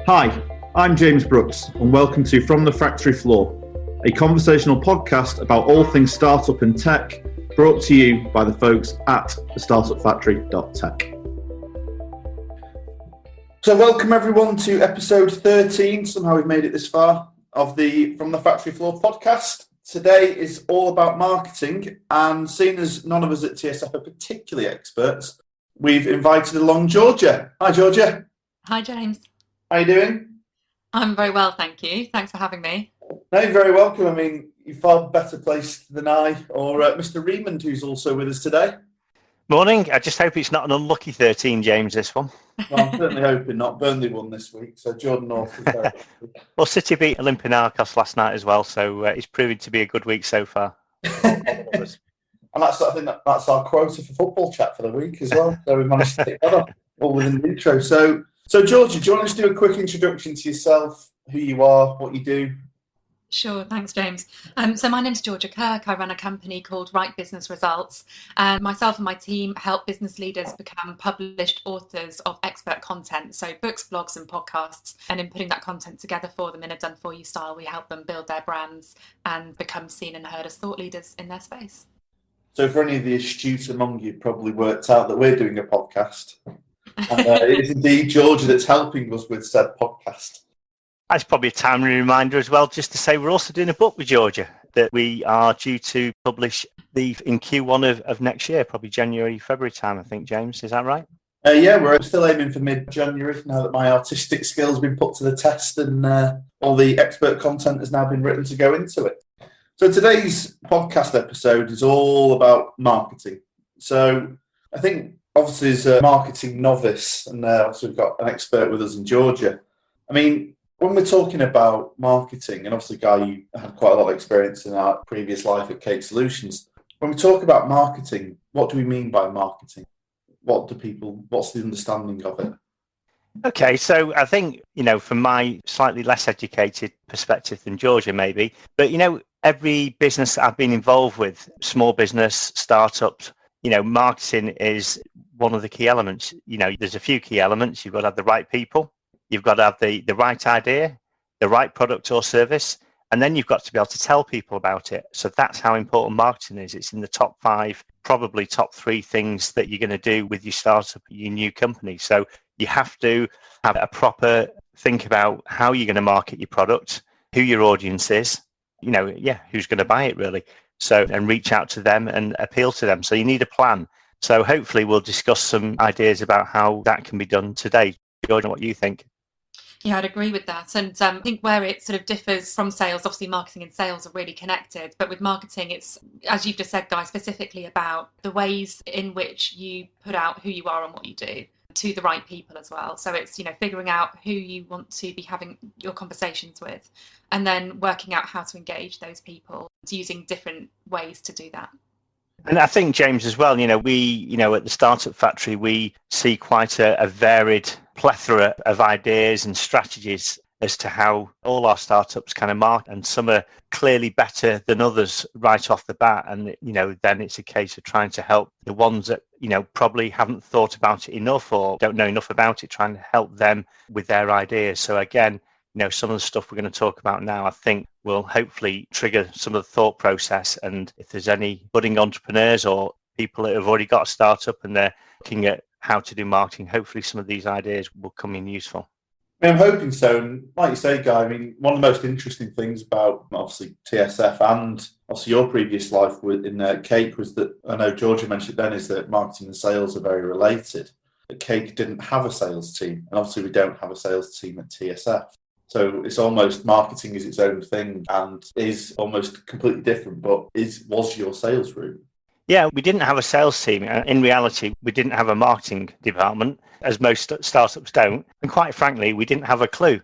Hi, I'm James Brookes, and welcome to From the Factory Floor, a conversational podcast about all things startup and tech, brought to you by the folks at thestartupfactory.tech. So welcome everyone to episode 13, somehow we've made it this far, of the From the Factory Floor podcast. Today is all about marketing, and seeing as none of us at TSF are particularly experts, we've invited along Georgia. Hi Georgia. Hi James. How you doing? I'm very well, thank you. Thanks for having me. No, you're very welcome. I mean, you're far better placed than I or Mr. Remond, who's also with us today. Morning. I just hope it's not an unlucky 13, James, this one. Well, I'm certainly hoping not. Burnley won this week, so Jordan North is very Well, City beat Olympiacos last night as well, so it's proving to be a good week so far. And that's, I think that's our quota for football chat for the week as well. So we managed to pick that up all within the intro. So Georgia, do you want to just do a quick introduction to yourself, who you are, what you do? Sure, thanks James. So my name's Georgia Kirke. I run a company called Right Business Results, and myself and my team help business leaders become published authors of expert content, so books, blogs and podcasts, and in putting that content together for them in a done-for-you style, we help them build their brands and become seen and heard as thought leaders in their space. So for any of the astute among you, probably worked out that we're doing a podcast. And it is indeed Georgia that's helping us with said podcast. That's probably a timely reminder as well, just to say we're also doing a book with Georgia that we are due to publish in Q1 of next year, probably January, February time, I think, James. Is that right? Yeah, we're still aiming for mid-January now that my artistic skills have been put to the test and all the expert content has now been written to go into it. So today's podcast episode is all about marketing. So I think obviously as a marketing novice, and also we've got an expert with us in Georgia. I mean, when we're talking about marketing, and obviously Guy, you had quite a lot of experience in our previous life at Cake Solutions. When we talk about marketing, what do we mean by marketing? What's the understanding of it? Okay, so I think, from my slightly less educated perspective than Georgia maybe, but, every business that I've been involved with, small business, startups, marketing is one of the key elements. There's a few key elements. You've got to have the right people. You've got to have the right idea, the right product or service, and then you've got to be able to tell people about it. So that's how important marketing is. It's in the top 5, probably top 3 things that you're going to do with your startup, your new company. So you have to have a proper think about how you're going to market your product, who your audience is, who's going to buy it really. So, and reach out to them and appeal to them. So you need a plan. So hopefully we'll discuss some ideas about how that can be done today. Georgia, what do you think? Yeah, I'd agree with that. And I think where it sort of differs from sales, obviously marketing and sales are really connected. But with marketing, it's, as you've just said, Guy, specifically about the ways in which you put out who you are and what you do to the right people as well. So it's, figuring out who you want to be having your conversations with and then working out how to engage those people using different ways to do that. And I think, James, as well, we, at the Startup Factory, we see quite a varied plethora of ideas and strategies as to how all our startups kind of market, and some are clearly better than others right off the bat. And, then it's a case of trying to help the ones that, probably haven't thought about it enough or don't know enough about it, trying to help them with their ideas. So again, some of the stuff we're going to talk about now, I think will hopefully trigger some of the thought process. And if there's any budding entrepreneurs or people that have already got a startup and they're looking at how to do marketing, hopefully some of these ideas will come in useful. I'm hoping so. And like you say, Guy, one of the most interesting things about obviously TSF and also your previous life in Cake was that, I know Georgia mentioned then, is that marketing and sales are very related. But Cake didn't have a sales team. And obviously we don't have a sales team at TSF. So it's almost marketing is its own thing and is almost completely different, but was your sales route? Yeah, we didn't have a sales team. In reality, we didn't have a marketing department, as most startups don't. And quite frankly, we didn't have a clue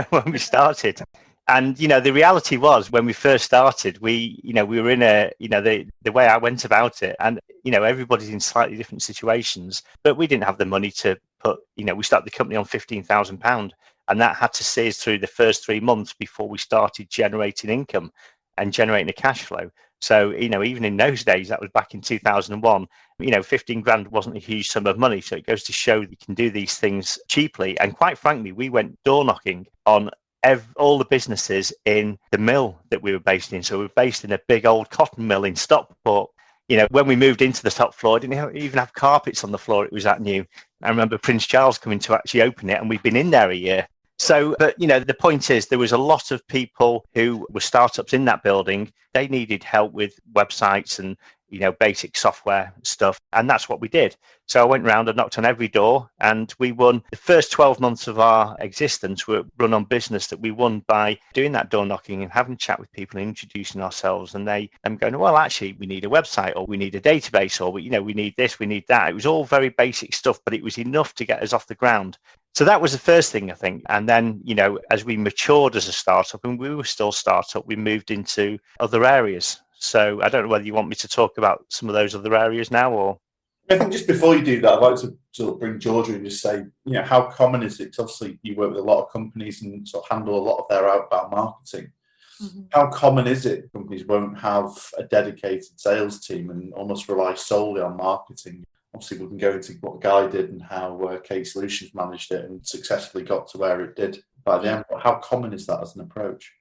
when we started. And, the reality was when we first started, we were in the way I went about it. And, everybody's in slightly different situations, but we didn't have the money to put, we started the company on £15,000. And that had to see us through the first 3 months before we started generating income. and generating a cash flow. So, even in those days, that was back in 2001, 15 grand wasn't a huge sum of money. So it goes to show that you can do these things cheaply. And quite frankly, we went door knocking on all the businesses in the mill that we were based in. So we were based in a big old cotton mill in Stockport. When we moved into the top floor, didn't even have carpets on the floor. It was that new. I remember Prince Charles coming to actually open it, and we'd been in there a year. So, but the point is, there was a lot of people who were startups in that building. They needed help with websites and basic software stuff, and that's what we did. So I went around and knocked on every door, and we won. The first 12 months of our existence were run on business that we won by doing that door knocking and having a chat with people and introducing ourselves. And they going, well, actually, we need a website, or we need a database, or we need this, we need that. It was all very basic stuff, but it was enough to get us off the ground. So that was the first thing, I think. And then, as we matured as a startup, and we were still startup, we moved into other areas. So I don't know whether you want me to talk about some of those other areas now, or... I think just before you do that, I'd like to sort of bring Georgia and just say, how common is it? 'Cause obviously, you work with a lot of companies and sort of handle a lot of their outbound marketing. Mm-hmm. How common is it companies won't have a dedicated sales team and almost rely solely on marketing? Obviously, we can go into what Guy did and how Kate Solutions managed it and successfully got to where it did by the end. But how common is that as an approach?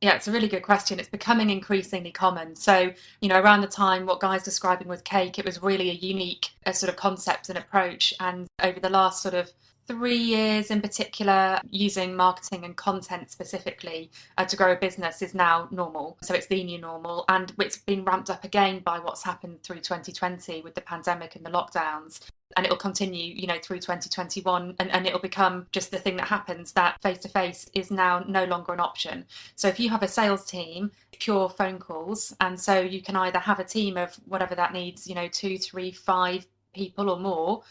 Yeah, it's a really good question. It's becoming increasingly common. So, around the time what Guy's describing with Cake, it was really a unique sort of concept and approach. And over the last sort of 3 years in particular, using marketing and content specifically to grow a business is now normal. So it's the new normal, and it's been ramped up again by what's happened through 2020 with the pandemic and the lockdowns. And it'll continue, through 2021, and it'll become just the thing that happens, that face-to-face is now no longer an option. So if you have a sales team, pure phone calls, and so you can either have a team of whatever that needs, 2, 3, 5 people or more,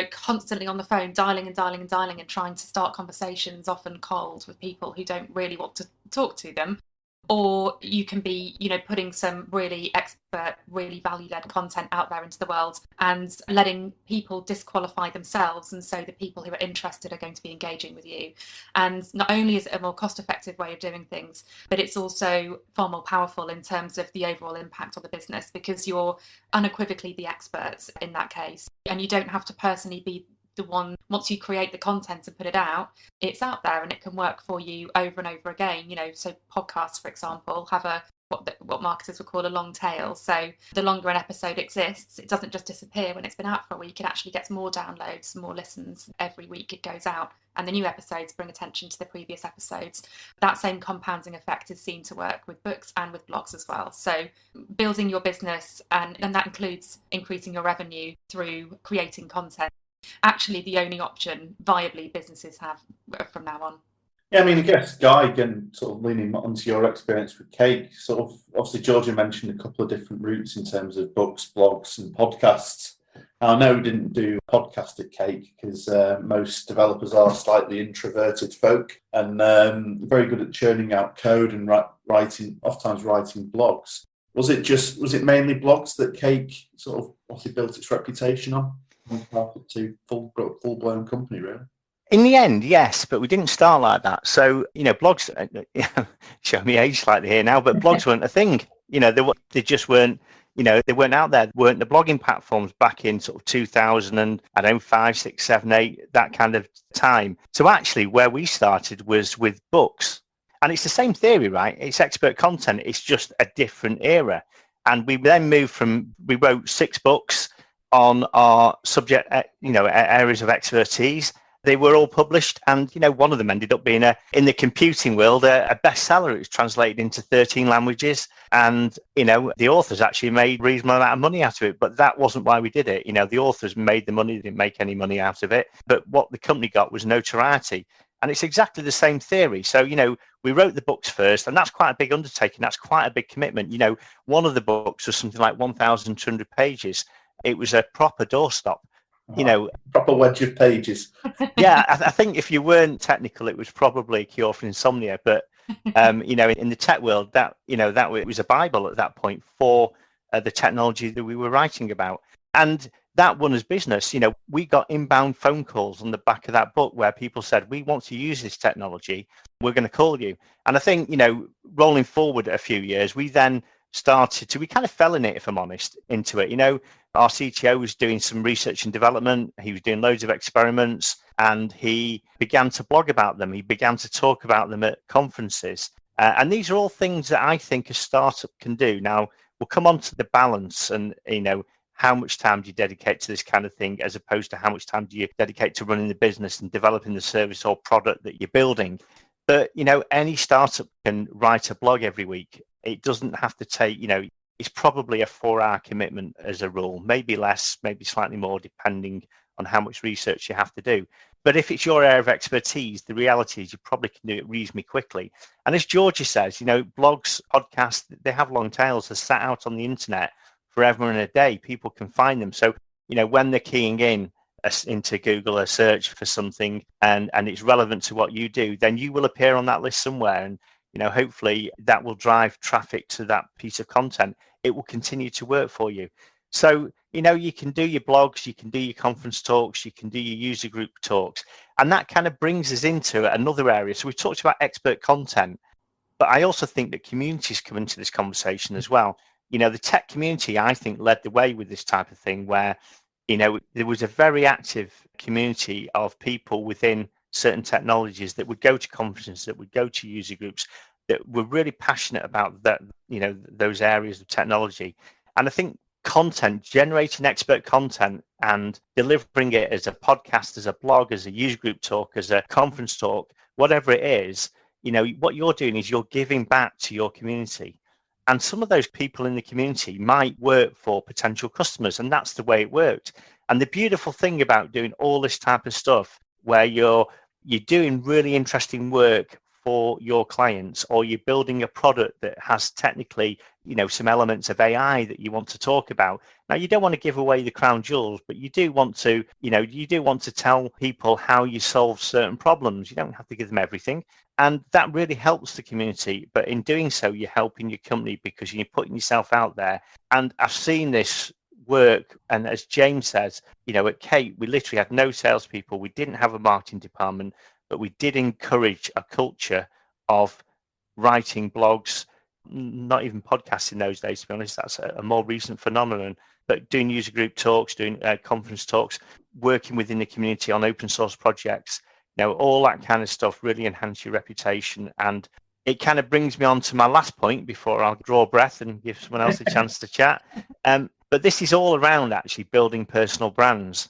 constantly on the phone, dialing and trying to start conversations, often cold, with people who don't really want to talk to them. Or you can be, putting some really expert, really value-led content out there into the world and letting people disqualify themselves. And so the people who are interested are going to be engaging with you. And not only is it a more cost-effective way of doing things, but it's also far more powerful in terms of the overall impact on the business, because you're unequivocally the experts in that case. And you don't have to personally be the one. Once you create the content and put it out, it's out there and it can work for you over and over again. So podcasts, for example, have what marketers would call a long tail. So the longer an episode exists, it doesn't just disappear when it's been out for a week. It actually gets more downloads, more listens every week it goes out, and the new episodes bring attention to the previous episodes. That same compounding effect is seen to work with books and with blogs as well. So building your business, and that includes increasing your revenue through creating content, actually the only option viably businesses have from now on. Yeah, I guess, Guy, again, sort of leaning onto your experience with Cake, sort of, obviously Georgia mentioned a couple of different routes in terms of books, blogs and podcasts. I know we didn't do a podcast at Cake because most developers are slightly introverted folk and very good at churning out code and writing blogs. Was it mainly blogs that Cake sort of obviously built its reputation on? To full-blown company, really? In the end, yes, but we didn't start like that. So, blogs, show me age slightly here now, but blogs weren't a thing. They just weren't, they weren't out there. Weren't the blogging platforms back in sort of 2000 and, 5, 6, 7, 8, that kind of time. So actually where we started was with books. And it's the same theory, right? It's expert content. It's just a different era. And we then moved we wrote 6 books on our subject, areas of expertise. They were all published, and one of them ended up being in the computing world a bestseller. It was translated into 13 languages, and the authors actually made a reasonable amount of money out of it. But that wasn't why we did it. The authors made the money; they didn't make any money out of it. But what the company got was notoriety, and it's exactly the same theory. So we wrote the books first, and that's quite a big undertaking. That's quite a big commitment. One of the books was something like 1,200 pages. It was a proper doorstop, proper wedge of pages. Yeah, I think if you weren't technical, it was probably a cure for insomnia. But in the tech world, that it was a Bible at that point for the technology that we were writing about. And that won us business. We got inbound phone calls on the back of that book where people said, we want to use this technology, we're going to call you. And I think, rolling forward a few years, we then we kind of fell in it, if I'm honest, into it. Our CTO was doing some research and development. He was doing loads of experiments, and he began to blog about them. He began to talk about them at conferences. And these are all things that I think a startup can do. Now, we'll come on to the balance and, how much time do you dedicate to this kind of thing, as opposed to how much time do you dedicate to running the business and developing the service or product that you're building. But, any startup can write a blog every week. It doesn't have to take, it's probably a 4-hour commitment as a rule, maybe less, maybe slightly more, depending on how much research you have to do. But if it's your area of expertise, the reality is you probably can do it reasonably quickly. And as Georgie says, blogs, podcasts, they have long tails. They're sat out on the internet forever and a day. People can find them. So, when they're keying into Google a search for something and it's relevant to what you do, then you will appear on that list somewhere. And, hopefully that will drive traffic to that piece of content. It will continue to work for you. So, you can do your blogs, you can do your conference talks, you can do your user group talks. And that kind of brings us into another area. So we've talked about expert content, but I also think that communities come into this conversation as well. The tech community, I think, led the way with this type of thing where, there was a very active community of people within certain technologies that would go to conferences, that would go to user groups, that were really passionate about that, those areas of technology. And I think generating expert content and delivering it as a podcast, as a blog, as a user group talk, as a conference talk, whatever it is, what you're doing is you're giving back to your community. And some of those people in the community might work for potential customers, and that's the way it worked. And the beautiful thing about doing all this type of stuff, where you're doing really interesting work for your clients, or you're building a product that has technically, some elements of AI that you want to talk about. Now, you don't want to give away the crown jewels, but you do want to, tell people how you solve certain problems. You don't have to give them everything. And that really helps the community. But in doing so, you're helping your company because you're putting yourself out there. And I've seen this work. And as James says, at Kate, we literally had no salespeople. We didn't have a marketing department, but we did encourage a culture of writing blogs, not even podcasts in those days, to be honest. That's a more recent phenomenon. But doing user group talks, doing conference talks, working within the community on open source projects, all that kind of stuff really enhance your reputation. And it kind of brings me on to my last point before I'll draw breath and give someone else a chance to chat. But this is all around actually building personal brands.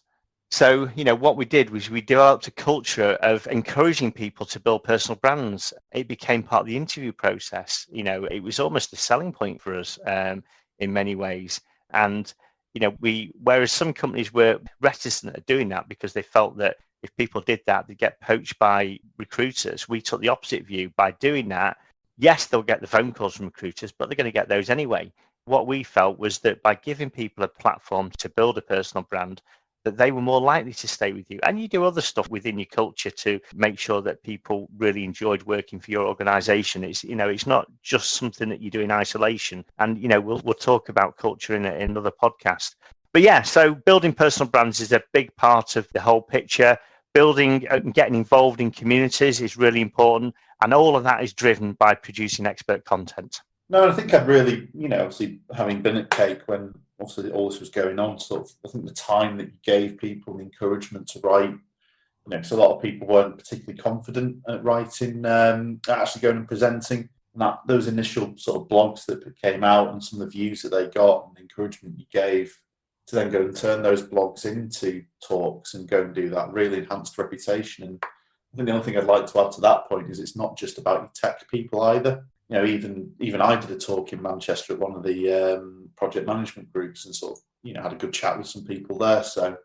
So, what we did was we developed a culture of encouraging people to build personal brands. It became part of the interview process. It was almost a selling point for us in many ways. And, whereas some companies were reticent at doing that because they felt that if people did that, they'd get poached by recruiters. We took the opposite view. By doing that, yes, they'll get the phone calls from recruiters, but they're going to get those anyway. What we felt was that by giving people a platform to build a personal brand, that they were more likely to stay with you. And you do other stuff within your culture to make sure that people really enjoyed working for your organization. It's not just something that you do in isolation. And, we'll talk about culture in another podcast. But yeah, so building personal brands is a big part of the whole picture. Building and getting involved in communities is really important. And all of that is driven by producing expert content. No, I think I'd really, obviously having been at Cake when also all this was going on, I think the time that you gave people, the encouragement to write, because a lot of people weren't particularly confident at writing, actually going and presenting. And those initial sort of blogs that came out and some of the views that they got and the encouragement you gave to then go and turn those blogs into talks and go and do that really enhanced reputation. And I think the only thing I'd like to add to that point is it's not just about your tech people either. Even I did a talk in Manchester at one of the project management groups and sort of, had a good chat with some people there. So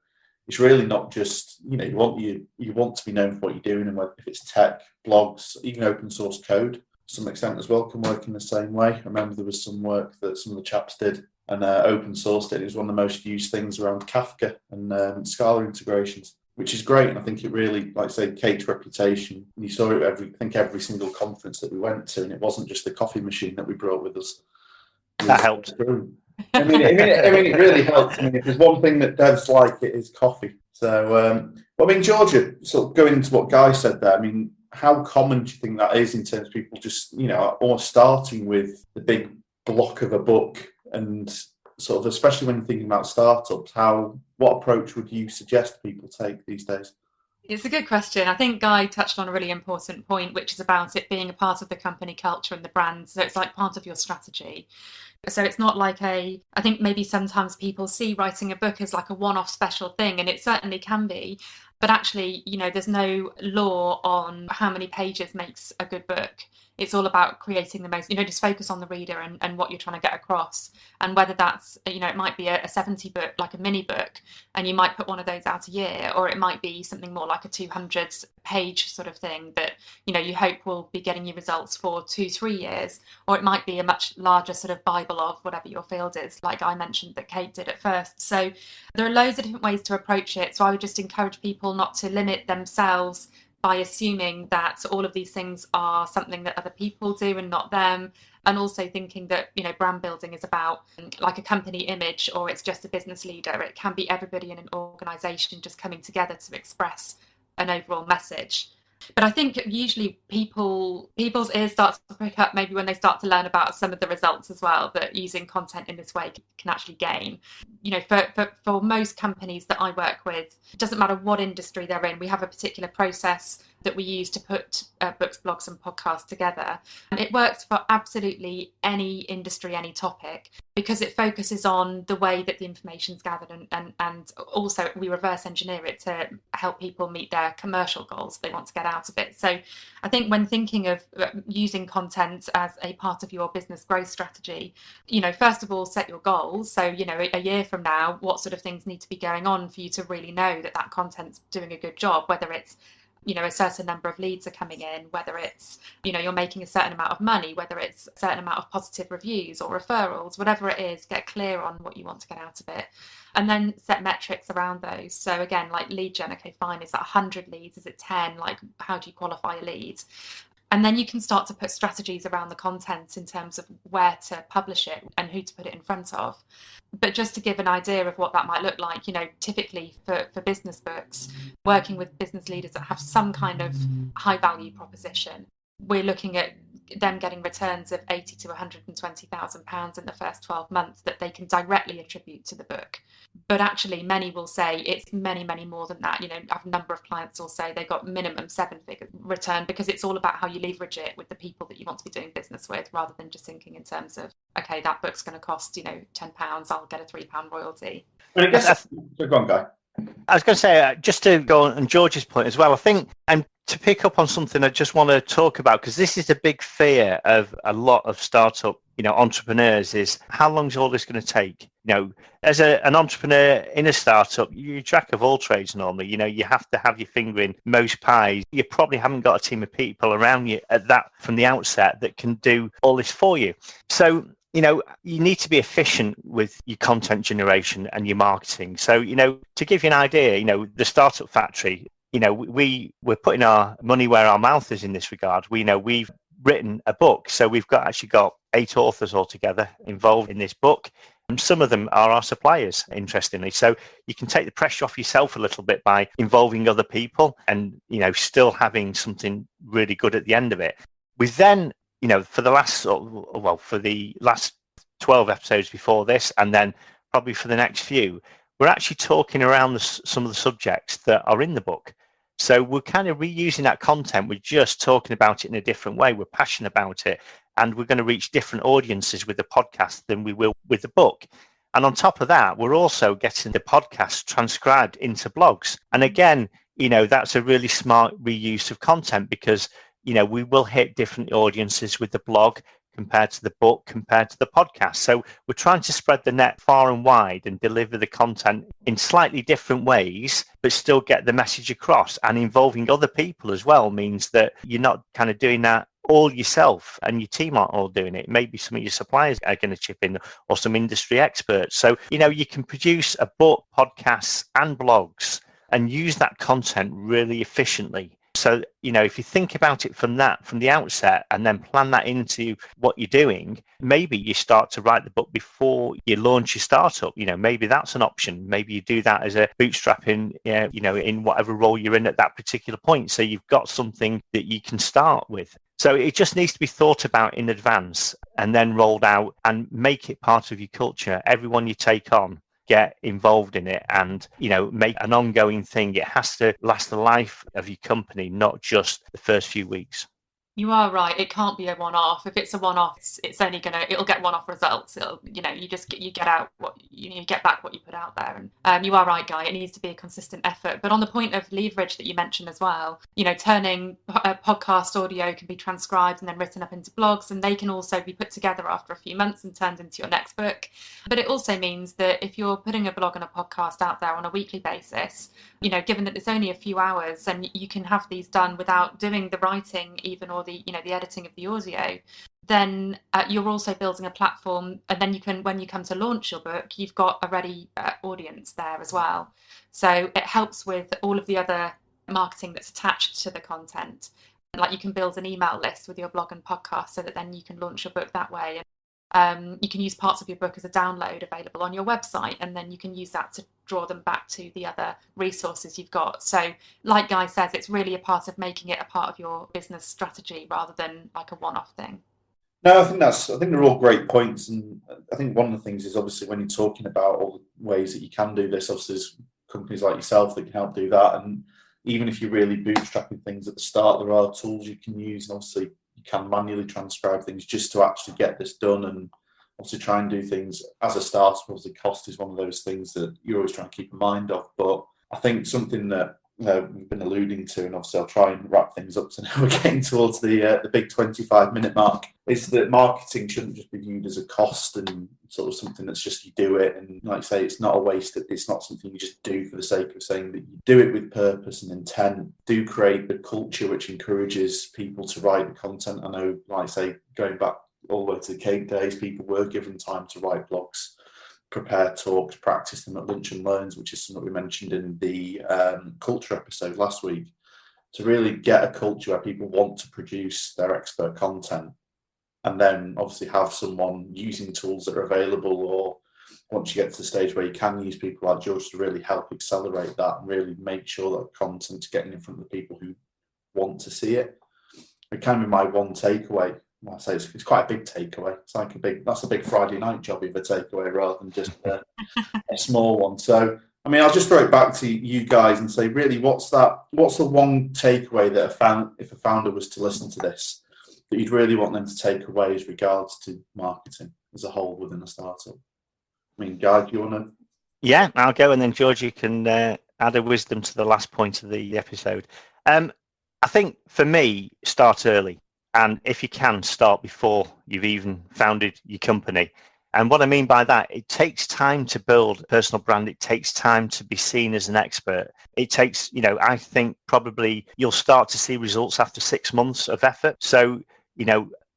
it's really not just, you want to be known for what you're doing, and if it's tech, blogs, even open source code to some extent as well can work in the same way. I remember there was some work that some of the chaps did and open sourced it. It was one of the most used things around Kafka and Scala integrations, which is great. And I think it really, like I say, Kate's reputation, you saw it every single conference that we went to, and it wasn't just the coffee machine that we brought with us. That helped. It really helps. I mean, if there's one thing that devs like, it is coffee. So, I mean, Georgia, sort of going into what Guy said there, I mean, how common do you think that is in terms of people just, almost starting with the big block of a book, and sort of, especially when you're thinking about startups, what approach would you suggest people take these days? It's a good question. I think Guy touched on a really important point, which is about it being a part of the company culture and the brand. So it's like part of your strategy. So it's not like I think maybe sometimes people see writing a book as like a one-off special thing, and it certainly can be. But actually, there's no law on how many pages makes a good book. It's all about creating the most, just focus on the reader and what you're trying to get across. And whether that's, it might be a 70 book, like a mini book, and you might put one of those out a year, or it might be something more like a 200 page sort of thing that, you hope will be getting you results for 2-3 years, or it might be a much larger sort of Bible of whatever your field is, like I mentioned that Kate did at first. So there are loads of different ways to approach it. So I would just encourage people not to limit themselves by assuming that all of these things are something that other people do and not them, and also thinking that brand building is about like a company image, or it's just a business leader. It can be everybody in an organization just coming together to express an overall message. But I think usually people's ears start to prick up maybe when they start to learn about some of the results as well that using content in this way can actually gain. For most companies that I work with, it doesn't matter what industry they're in, we have a particular process that we use to put books, blogs and podcasts together. And it works for absolutely any industry, any topic, because it focuses on the way that the information is gathered, and also we reverse engineer it to help people meet their commercial goals they want to get out of it. So I think when thinking of using content as a part of your business growth strategy, first of all, set your goals. So, a year from now, what sort of things need to be going on for you to really know that content's doing a good job, whether it's a certain number of leads are coming in, whether it's, you're making a certain amount of money, whether it's a certain amount of positive reviews or referrals, whatever it is, get clear on what you want to get out of it. And then set metrics around those. So again, like lead gen, okay, fine. Is that 100 leads? Is it 10? Like, how do you qualify a lead? And then you can start to put strategies around the content in terms of where to publish it and who to put it in front of. But just to give an idea of what that might look like, typically for business books, working with business leaders that have some kind of high value proposition, we're looking at them getting returns of £80,000 to £120,000 in the first 12 months that they can directly attribute to the book. But actually, many will say it's many, many more than that. I have a number of clients will say they got minimum 7-figure return, because it's all about how you leverage it with the people that you want to be doing business with, rather than just thinking in terms of, okay, that book's going to cost, £10, I'll get a £3 royalty. I guess, so go on, Guy. I was going to say, just to go on George's point as well, I think, and to pick up on something I just want to talk about, because this is a big fear of a lot of startup, entrepreneurs, is how long is all this going to take? As an entrepreneur in a startup, you're a jack of all trades normally. You have to have your finger in most pies. You probably haven't got a team of people around you at that from the outset that can do all this for you. So, you need to be efficient with your content generation and your marketing. So, to give you an idea, the Startup Factory, we're putting our money where our mouth is in this regard. We've written a book. So we've actually got 8 authors altogether involved in this book. And some of them are our suppliers, interestingly. So you can take the pressure off yourself a little bit by involving other people and, still having something really good at the end of it. We then, for the last 12 episodes before this, and then probably for the next few, we're actually talking around some of the subjects that are in the book. So we're kind of reusing that content. We're just talking about it in a different way. We're passionate about it, and we're going to reach different audiences with the podcast than we will with the book. And on top of that, we're also getting the podcast transcribed into blogs. And again, that's a really smart reuse of content, because, we will hit different audiences with the blog compared to the book, compared to the podcast. So we're trying to spread the net far and wide and deliver the content in slightly different ways, but still get the message across. And involving other people as well means that you're not kind of doing that all yourself, and your team aren't all doing it. Maybe some of your suppliers are going to chip in, or some industry experts. So, you can produce a book, podcasts and blogs and use that content really efficiently So, if you think about it from the outset, and then plan that into what you're doing, maybe you start to write the book before you launch your startup. Maybe that's an option. Maybe you do that as a bootstrapping, in whatever role you're in at that particular point. So you've got something that you can start with. So it just needs to be thought about in advance and then rolled out, and make it part of your culture. Everyone you take on, get involved in it, and make an ongoing thing. It has to last the life of your company, not just the first few weeks. You are right. It can't be a one-off. If it's a one-off, it's only it'll get one-off results. You get out what you get back what you put out there. And you are right, Guy. It needs to be a consistent effort. But on the point of leverage that you mentioned as well, turning a podcast audio can be transcribed and then written up into blogs, and they can also be put together after a few months and turned into your next book. But it also means that if you're putting a blog and a podcast out there on a weekly basis, given that it's only a few hours, and you can have these done without doing the writing even, or the editing of the audio, then you're also building a platform, and then you can, when you come to launch your book, you've got a ready audience there as well. So it helps with all of the other marketing that's attached to the content. Like, you can build an email list with your blog and podcast, so that then you can launch your book that way. You can use parts of your book as a download available on your website, and then you can use that to draw them back to the other resources you've got. So, like Guy says, it's really a part of making it a part of your business strategy rather than like a one-off thing. No, I think they're all great points, and I think one of the things is, obviously, when you're talking about all the ways that you can do this, obviously there's companies like yourself that can help do that. And even if you're really bootstrapping things at the start, there are tools you can use, and obviously you can manually transcribe things just to actually get this done, and obviously try and do things as a startup. Obviously, cost is one of those things that you're always trying to keep in mind of. But I think something that we've been alluding to, and obviously I'll try and wrap things up, so now we're getting towards the big 25-minute mark, is that marketing shouldn't just be viewed as a cost and sort of something that's just you do it. And like I say, it's not a waste. It's not something you just do for the sake of saying that. You do it with purpose and intent. Do create the culture which encourages people to write the content. I know, like I say, going back all the way to the Cake days, people were given time to write blogs, prepare talks, practice them at lunch and learns, which is something we mentioned in the culture episode last week, to really get a culture where people want to produce their expert content, and then obviously have someone using tools that are available, or once you get to the stage where you can use people like George to really help accelerate that and really make sure that content's getting in front of the people who want to see it. It can be my one takeaway. I say it's quite a big takeaway. It's like that's a big Friday night job of a takeaway rather than just a small one. So, I mean, I'll just throw it back to you guys and say, really, what's the one takeaway that if a founder was to listen to this, that you'd really want them to take away as regards to marketing as a whole within a startup? I mean, Guy, do you want to? Yeah, I'll go, and then George, you can add a wisdom to the last point of the episode. I think for me, start early. And if you can, start before you've even founded your company. And what I mean by that, it takes time to build a personal brand. It takes time to be seen as an expert. It takes, I think probably you'll start to see results after 6 months of effort. So,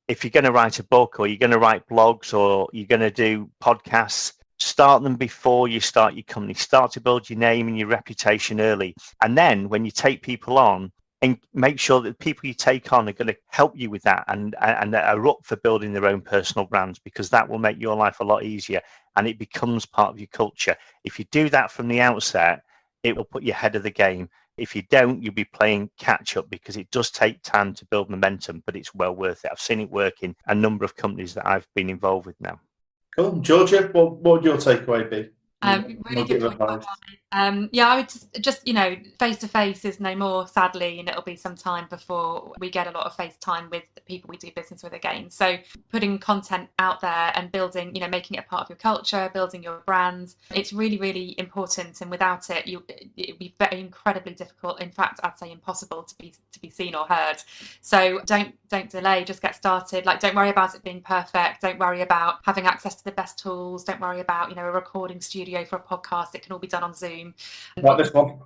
if you're going to write a book, or you're going to write blogs, or you're going to do podcasts, start them before you start your company. Start to build your name and your reputation early. And then when you take people on, and make sure that the people you take on are going to help you with that, and are up for building their own personal brands, because that will make your life a lot easier, and it becomes part of your culture. If you do that from the outset, it will put you ahead of the game. If you don't, you'll be playing catch up, because it does take time to build momentum, but it's well worth it. I've seen it work in a number of companies that I've been involved with now. Cool. Georgia, what would your takeaway be? Really good point. I would just face to face is no more, sadly, and it'll be some time before we get a lot of FaceTime with the people we do business with again. So putting content out there and building, making it a part of your culture, building your brand, it's really, really important. And without it, it'd be very incredibly difficult. In fact, I'd say impossible to be seen or heard. So don't delay. Just get started. Like, don't worry about it being perfect. Don't worry about having access to the best tools. Don't worry about a recording studio for a podcast. It can all be done on Zoom. Like this one.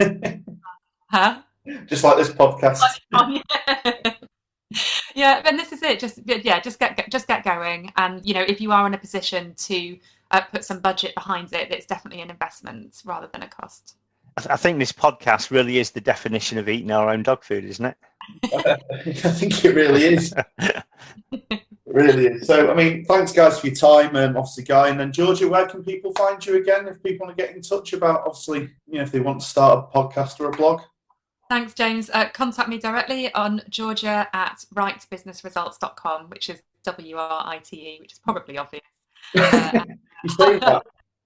Huh? Just like this podcast. Yeah, and this is it. Just get going. And if you are in a position to put some budget behind it, it's definitely an investment rather than a cost. I think this podcast really is the definition of eating our own dog food, isn't it? I think it really is. It really is. So, I mean, thanks, guys, for your time. Obviously, Guy, and then Georgia, where can people find you again if people want to get in touch about, obviously, if they want to start a podcast or a blog? Thanks, James. Contact me directly on georgia@writebusinessresults.com, which is WRITE, which is probably obvious.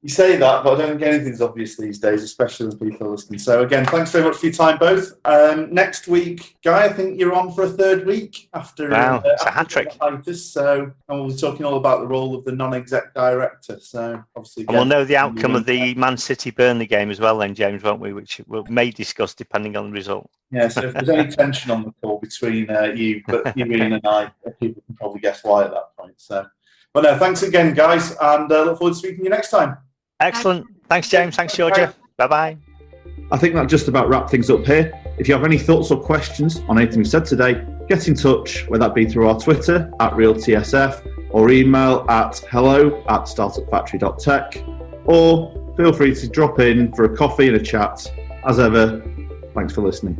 You say that, but I don't think anything's obvious these days, especially when people are listening. So again, thanks very much for your time, both. Next week, Guy, I think you're on for a third week after. Wow, it's a hat trick. So, and we'll be talking all about the role of the non-exec director. So obviously, and we'll know the outcome of the Man City Burnley game as well, then, James, won't we? Which we may discuss depending on the result. Yeah. So if there's any tension on the call between you, Ian, and I, people can probably guess why at that point. So, but no, thanks again, guys, and look forward to speaking to you next time. Excellent. Thanks, James. Thanks, Georgia. Bye-bye. I think that just about wraps things up here. If you have any thoughts or questions on anything we said today, get in touch, whether that be through our Twitter @RealTSF or email at hello@startupfactory.tech, or feel free to drop in for a coffee and a chat. As ever, thanks for listening.